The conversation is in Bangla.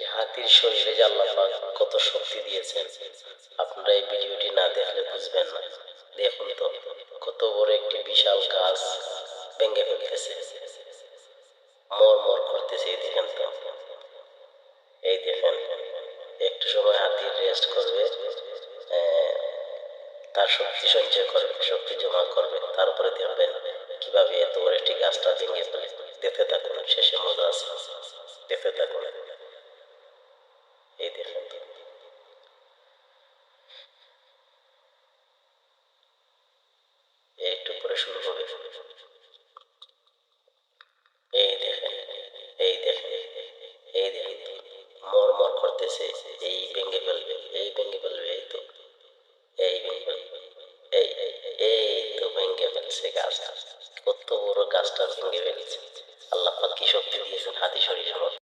যে হাতির শরীরে যে আল্লাহ পাক কত শক্তি দিয়েছেন, আপনারা এই ভিডিওটি না দেখলে বুঝবেন না। দেখুন তো, কত বড় একটি বিশাল গাছ ভেঙে ফেলতেছে, মর করতেছে। এই দেখেন তো, এই দেখেন, একটু সময় হাতি রেস্ট করবে, তার শক্তি সঞ্চয় করবে, শক্তি জমা করবে, তারপরে দেখবেন কিভাবে এত বড় একটি গাছটা ভেঙে ফেলে। দেখতে থাকুন, শেষে মজা আছে, দেখতে থাকুন। এই দেখেন, একটু পরে শুরু হবে। এই দেখেন, এই দেখেন, এই দেখেন, মর করতেছে। এই ভেঙে ফেলবে, এই ভেঙে ফেলবে, এই তো, এই ভেঙে ফেলবে, এই এই তো ভেঙে ফেলছে গাছটা। কত বড় গাছটা ভেঙে ফেলছে। আল্লাহ পাক কি শক্তি দিয়েছেন হাতি শরীরের মধ্যে।